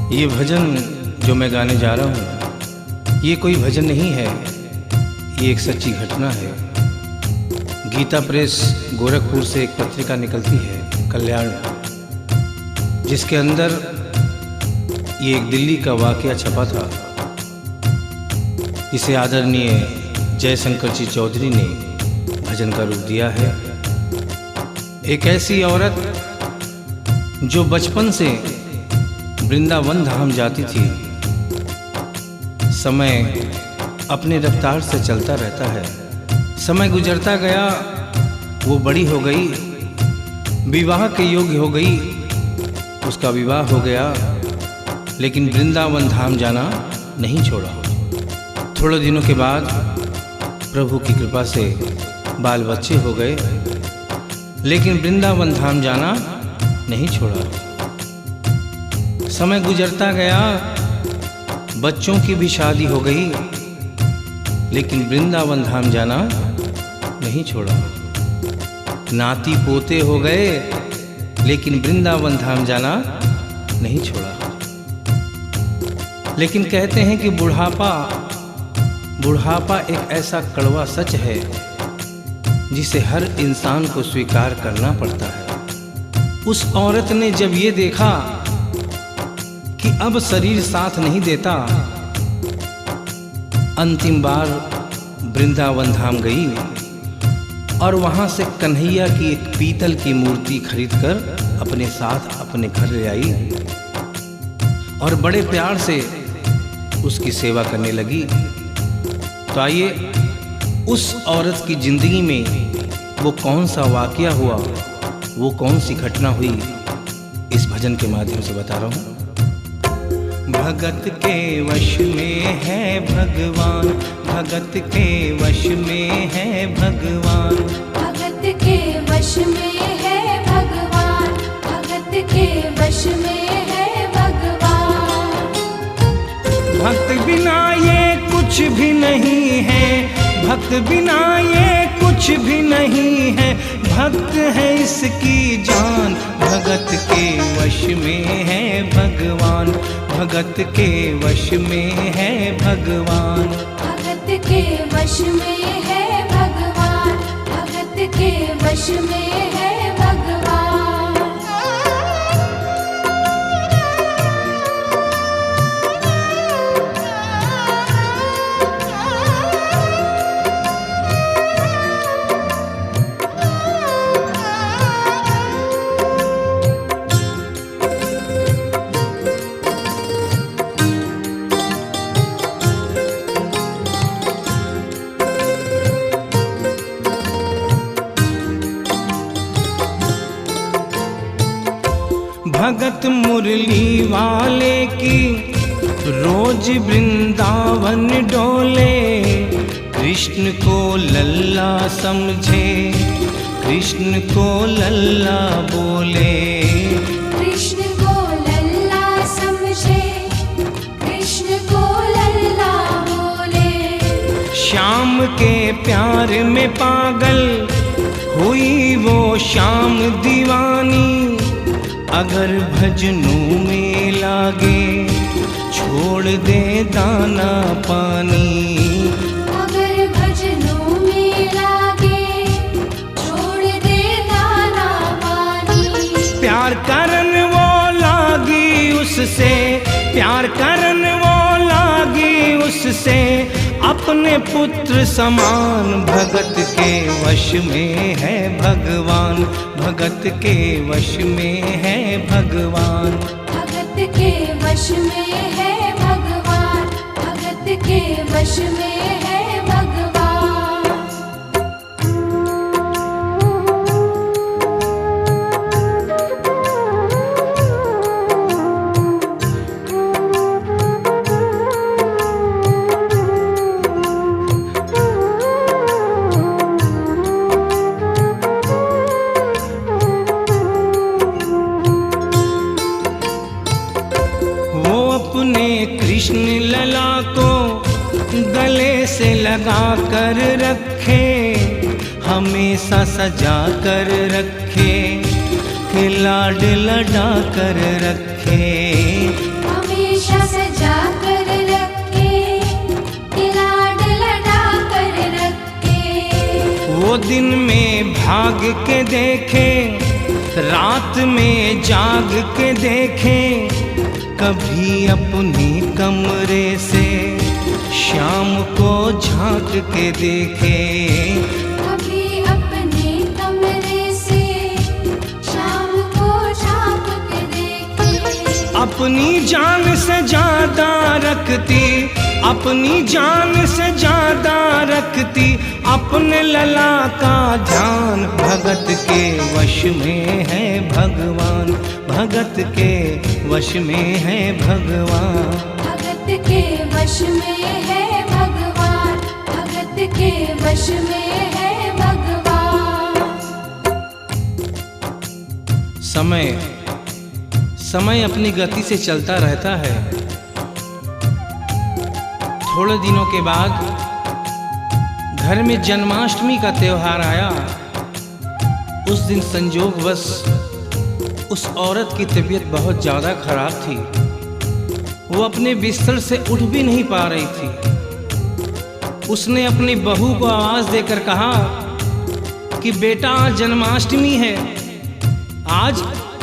ये भजन जो मैं गाने जा रहा हूँ, ये कोई भजन नहीं है, ये एक सच्ची घटना है। गीता प्रेस गोरखपुर से एक पत्रिका निकलती है कल्याण, जिसके अंदर ये एक दिल्ली का वाकया छपा था। इसे आदरणीय जयशंकर जी चौधरी ने भजन का रूप दिया है। एक ऐसी औरत जो बचपन से वृंदावन धाम जाती थी। समय अपनी रफ्तार से चलता रहता है। समय गुजरता गया, वो बड़ी हो गई, विवाह के योग्य हो गई, उसका विवाह हो गया, लेकिन वृंदावन धाम जाना नहीं छोड़ा। थोड़े दिनों के बाद प्रभु की कृपा से बाल बच्चे हो गए, लेकिन वृंदावन धाम जाना नहीं छोड़ा। समय गुजरता गया, बच्चों की भी शादी हो गई, लेकिन वृंदावन धाम जाना नहीं छोड़ा। नाती पोते हो गए, लेकिन वृंदावन धाम जाना नहीं छोड़ा। लेकिन कहते हैं कि बुढ़ापा एक ऐसा कड़वा सच है जिसे हर इंसान को स्वीकार करना पड़ता है। उस औरत ने जब ये देखा कि अब शरीर साथ नहीं देता, अंतिम बार वृंदावन धाम गई और वहां से कन्हैया की एक पीतल की मूर्ति खरीदकर अपने साथ अपने घर ले आई और बड़े प्यार से उसकी सेवा करने लगी। तो आइए उस औरत की जिंदगी में वो कौन सा वाकया हुआ, वो कौन सी घटना हुई, इस भजन के माध्यम से बता रहा हूँ। भगत के वश में है भगवान, भगत के वश में है भगवान, भगत के वश में है भगवान, भगत के वश में है भगवान। भक्त बिना ये कुछ भी नहीं है, भक्त बिना ये कुछ भी नहीं है, भक्त है इसकी जान। भगत के वश में है भगवान, भगत के वश में है भगवान, भगत के वश में है भगवान, भगत के वश में है भगवान। भगत मुरली वाले की रोज वृंदावन डोले, कृष्ण को लल्ला समझे, कृष्ण को लल्ला बोले, कृष्ण को लल्ला समझे, कृष्ण को लल्ला बोले। श्याम के प्यार में पागल हुई वो श्याम दीवानी, अगर भजनों में लागे छोड़ दे दाना पानी, अगर भजनों में लागे छोड़ दे दाना पानी। प्यार करन वो लागी उससे, प्यार करन वो लागी उससे, अपने पुत्र समान। भगत के वश में है भगवान, भगत के वश में है भगवान, भगत के वश में है भगवान, भगत के वश में है भगवान। कृष्ण लला को गले से लगा कर रखे, हमेशा सजा कर रखे, लाड लड़ा कर रखे, वो दिन में भाग के देखे, रात में जाग के देखे, कभी अपने कमरे से शाम को झांक के देखे। कभी अपने कमरे से शाम को झांक के देखे। अपनी जान से ज्यादा रखती, अपनी जान से ज्यादा रखती, अपने लला का ध्यान। भगत के वश में है भगवान, भगत के वश में है भगवान। भगत के वश में है भगवान, भगत के वश में है भगवान। समय अपनी गति से चलता रहता है। थोड़े दिनों के बाद घर में जन्माष्टमी का त्योहार आया। उस दिन संयोगवश उस औरत की तबीयत बहुत ज़्यादा खराब थी। वो अपने बिस्तर से उठ भी नहीं पा रही थी। उसने अपनी बहू को आवाज़ देकर कहा कि बेटा आज जन्माष्टमी है, आज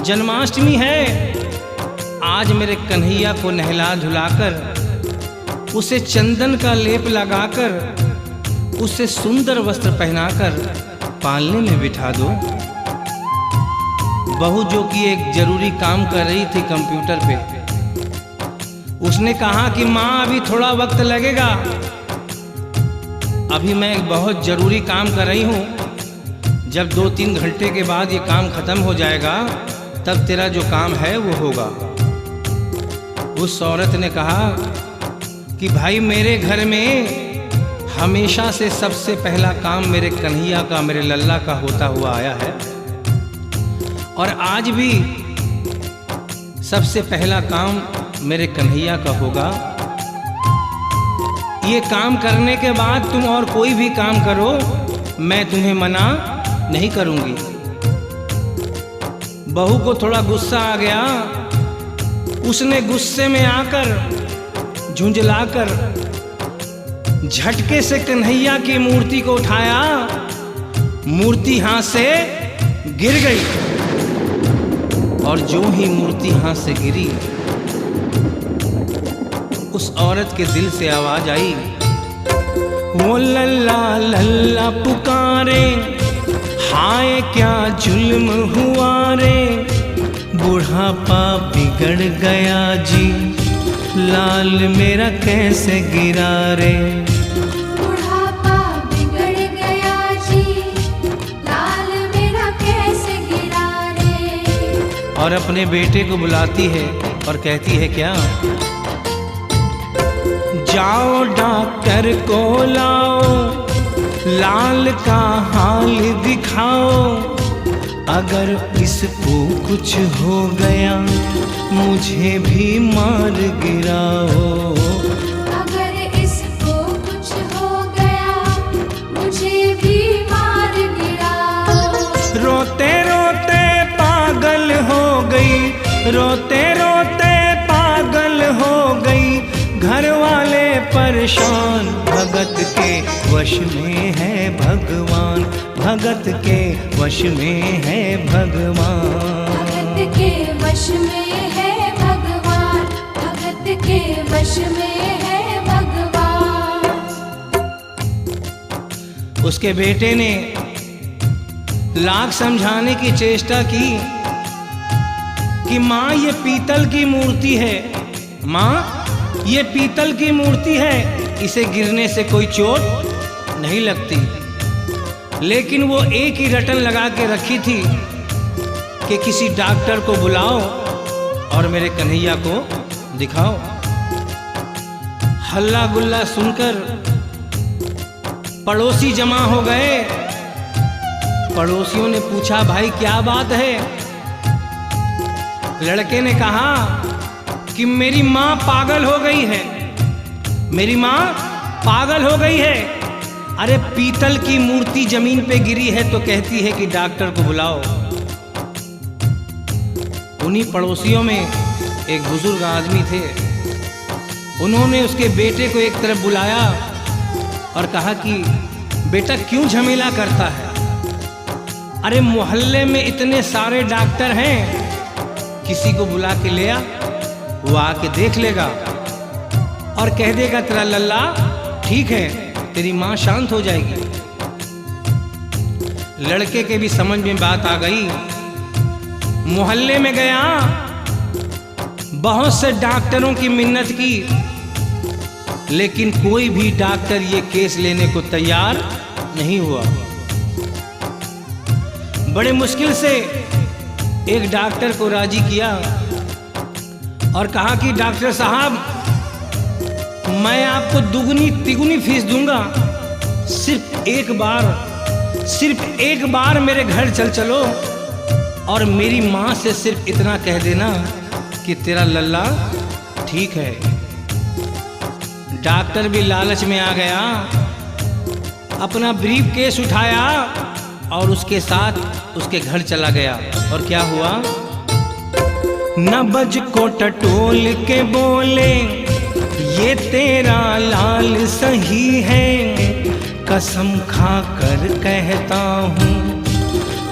जन्माष्टमी है। आज मेरे कन्हैया को नहला धुलाकर, उसे चंदन का लेप लगाकर, उसे सुंदर वस्त्र पहनाकर पालने में बिठा दो। बहू जो कि एक जरूरी काम कर रही थी कंप्यूटर पे, उसने कहा कि माँ अभी थोड़ा वक्त लगेगा, अभी मैं एक बहुत जरूरी काम कर रही हूँ। जब 2-3 घंटे के बाद ये काम खत्म हो जाएगा तब तेरा जो काम है वो होगा। उस औरत ने कहा कि भाई मेरे घर में हमेशा से सबसे पहला काम मेरे कन्हैया का, मेरे लल्ला का होता हुआ आया है, और आज भी सबसे पहला काम मेरे कन्हैया का होगा। ये काम करने के बाद तुम और कोई भी काम करो, मैं तुम्हें मना नहीं करूंगी। बहू को थोड़ा गुस्सा आ गया। उसने गुस्से में आकर, झुंझलाकर झटके से कन्हैया की मूर्ति को उठाया। मूर्ति हाथ से गिर गई, और जो ही मूर्ति हाथ से गिरी, उस औरत के दिल से आवाज आई, वो लल्ला लल्ला पुकारे, हाय क्या जुल्म हुआ रे। बुढ़ापा बिगड़ गया जी, लाल मेरा कैसे गिरा रे। बुढ़ापा बिगड़ गया जी, लाल मेरा कैसे गिरा रे। और अपने बेटे को बुलाती है और कहती है क्या, जाओ डॉक्टर को लाओ, लाल का हाल दिखाओ। अगर इसको कुछ हो गया मुझे भी मार गिराओ। अगर इसको कुछ हो गया मुझे भी मार गिराओ। रोते रोते पागल हो गई, रोते रोते पागल हो गई, घर वाले परेशान। भगत के वश में है भगवान, भगत के वश में है भगवान। भगत के वश में है भगवान, भगत के वश में है भगवान। उसके बेटे ने लाख समझाने की चेष्टा की कि माँ ये पीतल की मूर्ति है, माँ ये पीतल की मूर्ति है, इसे गिरने से कोई चोट नहीं लगती। लेकिन वो एक ही रटन लगा के रखी थी कि किसी डॉक्टर को बुलाओ और मेरे कन्हैया को दिखाओ। हल्ला गुल्ला सुनकर पड़ोसी जमा हो गए। पड़ोसियों ने पूछा, भाई क्या बात है? लड़के ने कहा कि मेरी माँ पागल हो गई है, मेरी माँ पागल हो गई है। अरे पीतल की मूर्ति जमीन पे गिरी है तो कहती है कि डॉक्टर को बुलाओ। उन्हीं पड़ोसियों में एक बुजुर्ग आदमी थे। उन्होंने उसके बेटे को एक तरफ बुलाया और कहा कि बेटा क्यों झमेला करता है? अरे मोहल्ले में इतने सारे डॉक्टर हैं, किसी को बुला के ले आ, वो आके देख लेगा और कह देगा तेरा लल्ला ठीक है, तेरी माँ शांत हो जाएगी। लड़के के भी समझ में बात आ गई। मोहल्ले में गया, बहुत से डॉक्टरों की मिन्नत की, लेकिन कोई भी डॉक्टर ये केस लेने को तैयार नहीं हुआ। बड़े मुश्किल से एक डॉक्टर को राजी किया और कहा कि डॉक्टर साहब, मैं आपको दुगनी तिगुनी फीस दूंगा, सिर्फ एक बार मेरे घर चलो और मेरी माँ से सिर्फ इतना कह देना कि तेरा लल्ला ठीक है। डॉक्टर भी लालच में आ गया, अपना ब्रीफ केस उठाया और उसके साथ उसके घर चला गया। और क्या हुआ? नबज को टटोल के बोले, ये तेरा लाल सही है, कसम खा कर कहता हूँ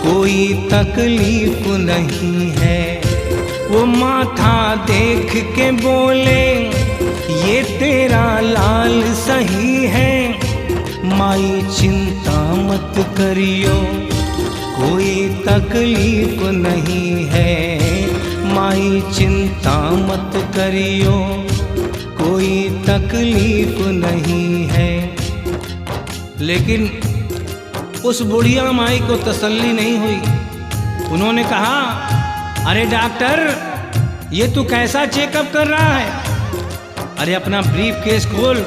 कोई तकलीफ नहीं है। वो माथा देख के बोले, ये तेरा लाल सही है, माई चिंता मत करियो कोई तकलीफ नहीं है, माई चिंता मत करियो कोई तकलीफ नहीं है। लेकिन उस बुढ़िया माई को तसल्ली नहीं हुई। उन्होंने कहा, अरे डॉक्टर, ये तू कैसा चेकअप कर रहा है? अरे अपना ब्रीफ केस खोल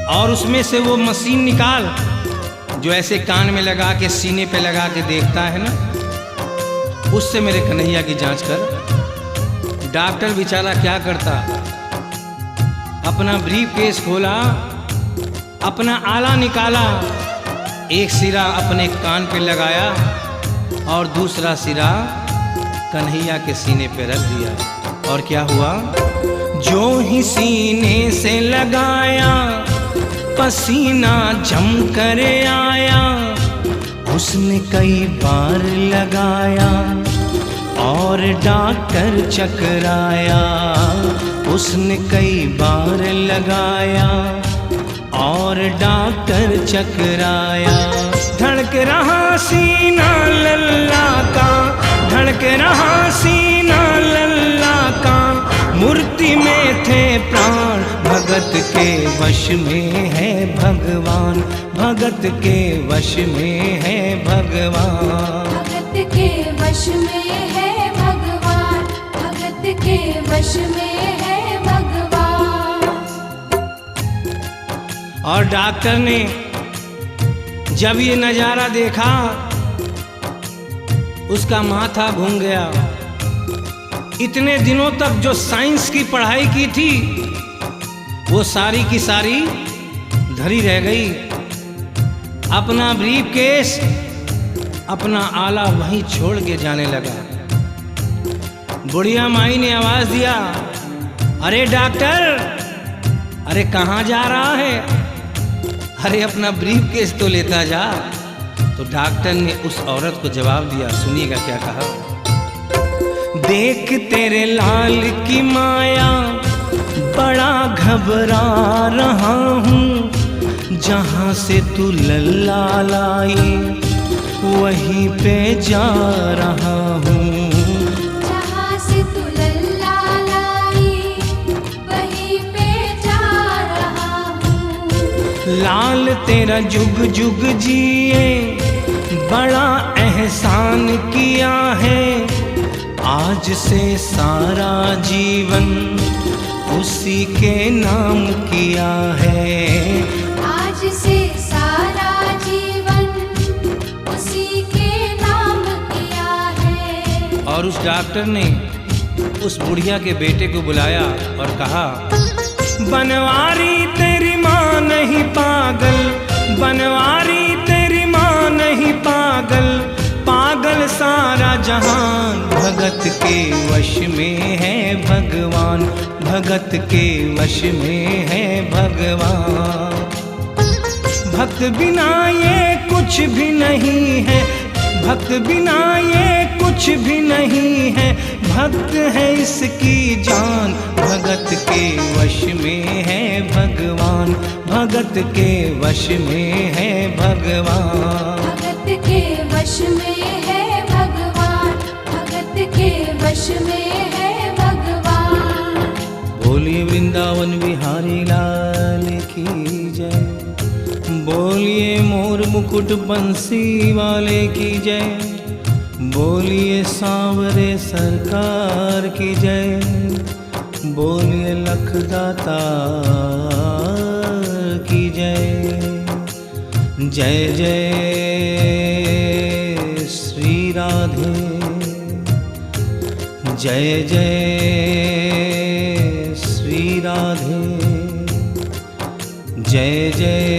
और उसमें से वो मशीन निकाल जो ऐसे कान में लगा के सीने पे लगा के देखता है ना, उससे मेरे कन्हैया की जांच कर। डॉक्टर बेचारा क्या करता, अपना ब्रीफ केस खोला, अपना आला निकाला, एक सिरा अपने कान पे लगाया और दूसरा सिरा कन्हैया के सीने पे रख दिया। और क्या हुआ? जो ही सीने से लगाया, पसीना जम कर आया, उसने कई बार लगाया और डॉक्टर चकराया, उसने कई बार लगाया और डॉक्टर चकराया। धड़क रहा सीना लल्ला का, धड़क रहा सीना लल्ला का, मूर्ति में थे प्राण, भगत के वश में है भगवान, भगत के वश में है भगवान, भगत के वश में है भगवान, भगत के वश में है भगवान। और डॉक्टर ने जब ये नजारा देखा, उसका माथा घूम गया। इतने दिनों तक जो साइंस की पढ़ाई की थी, वो सारी की सारी धरी रह गई। अपना ब्रीफ केस, अपना आला वहीं छोड़ के जाने लगा। बुढ़िया माई ने आवाज दिया, अरे डॉक्टर, अरे कहाँ जा रहा है? अरे अपना ब्रीफ केस तो लेता जा। तो डॉक्टर ने उस औरत को जवाब दिया, सुनिएगा क्या कहा। देख तेरे लाल की माया, बड़ा घबरा रहा हूँ, जहाँ से तू लल्ला लाई वहीं पे जा रहा हूँ, जहाँ से तू लल्ला लाई वहीं पे जा रहा हूँ। लाल तेरा जुग जुग जिए, बड़ा एहसान किया है, आज से सारा जीवन उसी के नाम किया है, आज से सारा जीवन उसी के नाम किया है। और उस डॉक्टर ने उस बुढ़िया के बेटे को बुलाया और कहा, बनवारी तेरी माँ नहीं पागल, बनवारी तेरी माँ नहीं पागल, पागल सारा जहान, भगत के वश में है भगवान, भगत के वश में है भगवान। भक्त बिना ये कुछ भी नहीं है, भक्त बिना ये कुछ भी नहीं है, भक्त है इसकी जान, भगत के वश में है भगवान, भगत के वश में है भगवान। भगत के वश में है भगवान, भगत के वश में है भगवान। बोलिए वृंदावन बिहारी लाल की जय, बोलिए मोर मुकुट बंसी वाले की जय, बोलिए सांवरे सरकार की जय, बोलिए लखदातार की जय। जय जय श्री राधे, जय जय श्री राधे, जय जय